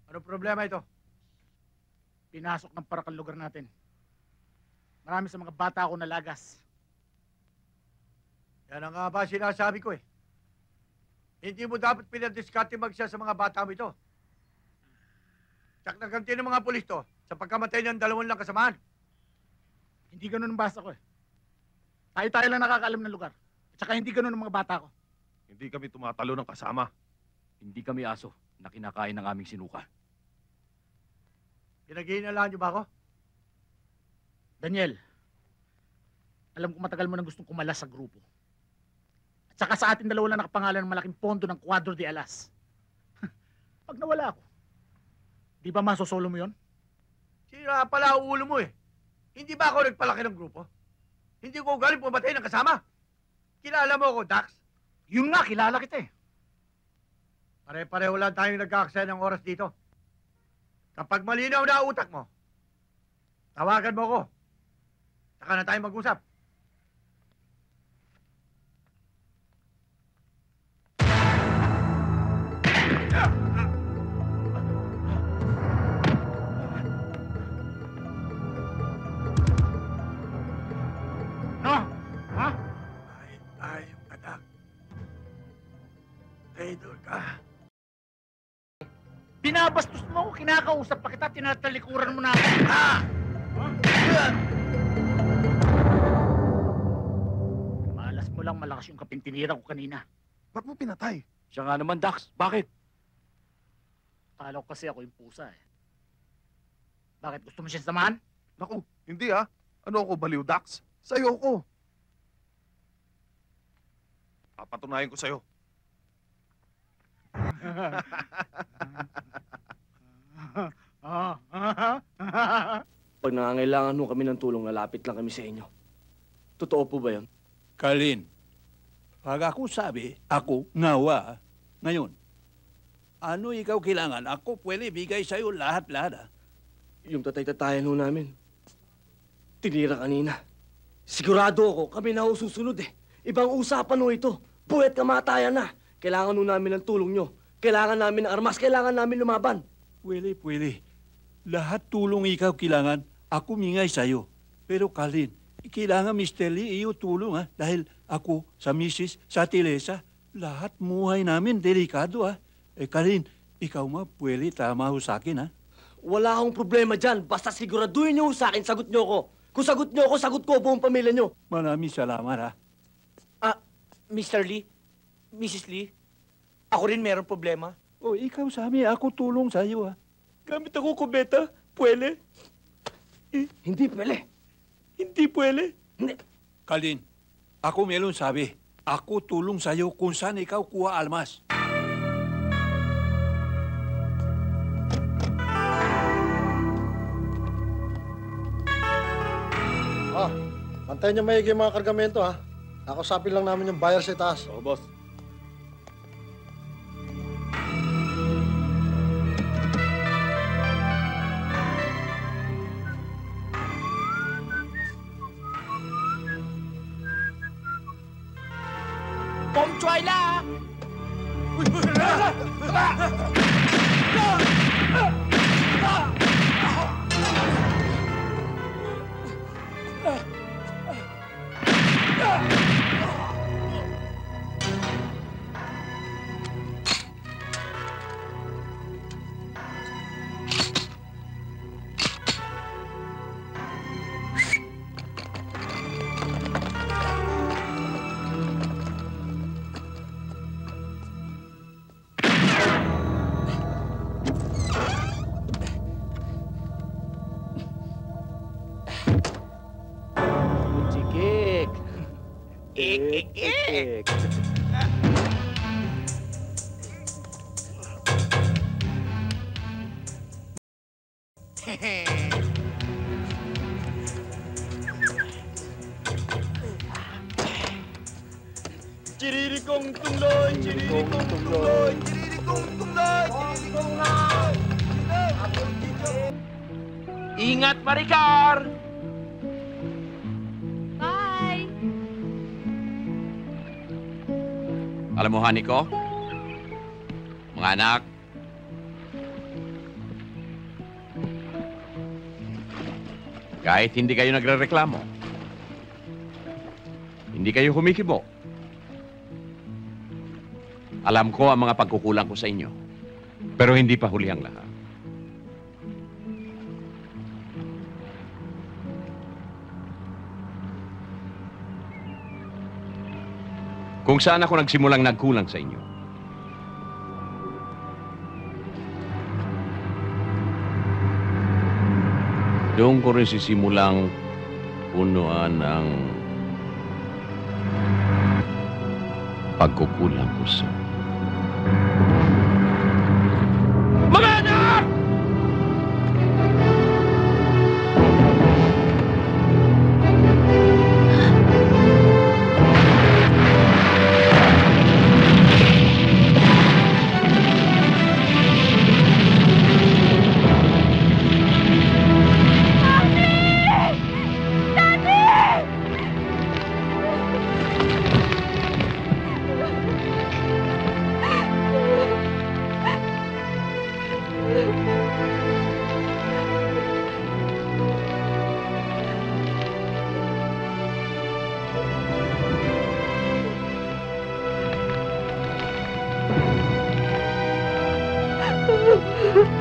Ano problema ito? Pinasok ng parakal lugar natin. Marami sa mga bata ako nalagas. Yan ang nga ba sinasabi ko eh. Hindi mo dapat pinadiskarte magsiya sa mga bata mo ito. Tsak naganti ng mga pulis to sa pagkamatay ng 2 lang kasamahan. Hindi ganun ang basa ko eh. Tayo-tayo lang nakakaalam ng lugar. At saka hindi ganun ang mga bata ko. Hindi kami tumatalo ng kasama. Hindi kami aso na kinakain ng aming sinuka. Pinag-iinalaan niyo ba ako? Daniel, alam ko matagal mo nang gustong kumalas sa grupo. At saka sa atin 2 lang nakapangalan ng malaking pondo ng Cuadro de Alas. Pag nawala ako, di ba masosolo mo yon? Sira pala ang ulo mo eh. Hindi ba ako nagpalaki ng grupo? Hindi ko galing pumatay ng kasama. Kilala mo ako, Dax? Yun nga, kilala kita eh. Pare-pareho lang tayong nagkakaksaya ng oras dito. Kapag malinaw na utak mo, tawagan mo ako. Saka na tayo mag-usap. No? Ha? Ay, yung anak. Traitor ka. Binabastos mo ako, kinakausap pa kita, tinatalikuran mo na ako. Ah! Malas mo lang malakas yung kaping tinira ko kanina. Ba't mo pinatay? Siya nga naman, Dax. Bakit? Akala ko kasi ako yung pusa eh. Bakit gusto mo siya samahan? Naku, hindi ah. Ano ako, baliw, Dax? Sa'yo ko. Papatunayan ko sa'yo. Pag nangangailangan mo kami ng tulong, lalapit lang kami sa inyo. Totoo po ba yun? Kalin, pag ako sabi, ako ngawa. Ngayon, ano ikaw kailangan? Ako pwede bigay sa'yo lahat-lahat. Yung tatay-tatayan ho namin, tinira kanina. Sigurado ako, kami na ho susunod eh. Ibang usapan ho ito. Buwet kamatayan na. Kailangan ho namin ng tulong nyo. Kailangan namin ng armas. Kailangan namin lumaban. Pwede. Lahat tulong ikaw kailangan, ako mingay sa'yo. Pero Kalin, kailangan Mr. Lee iyo tulong ha. Dahil ako, sa misis, sa Teresa, lahat muhay namin delikado ha. Kalin, ikaw pwede tama ho sa akin ha. Wala akong problema dyan. Basta siguraduhin nyo sa akin, sagot nyo ko. Kung sagot nyo ako, sagot ko buong pamilya nyo. Maraming salamat ha. Mr. Lee, Mrs. Lee, ako rin meron problema. O ikaw sabi, ako tulong sa'yo ha. Gamit ako kubeta, pwede? Hindi pwede. Hindi pwede. Hindi. Kalin, ako meron sabi, ako tulong sa'yo kung saan ikaw kuha almas. Bantayan niyo maigi yung mga kargamento, ha? Nakusapin lang namin yung buyer sa itaas. Oo, boss. Bom choy la! Chiririkong tungloy, chiririkong tungloy, chiririkong tungloy, chiririkong tungloy. Ingat, Maricar! Bye! Alam mo, honey ko, mga anak, Kahit hindi kayo nagrereklamo. Hindi kayo humikibo. Alam ko ang mga pagkukulang ko sa inyo. Pero hindi pa huli ang lahat. Kung saan ako nagsimulang nagkulang sa inyo. Doon ko rin sisimulang punuan ang pagkukulang ko sa... Mga anak! Ha ha ha!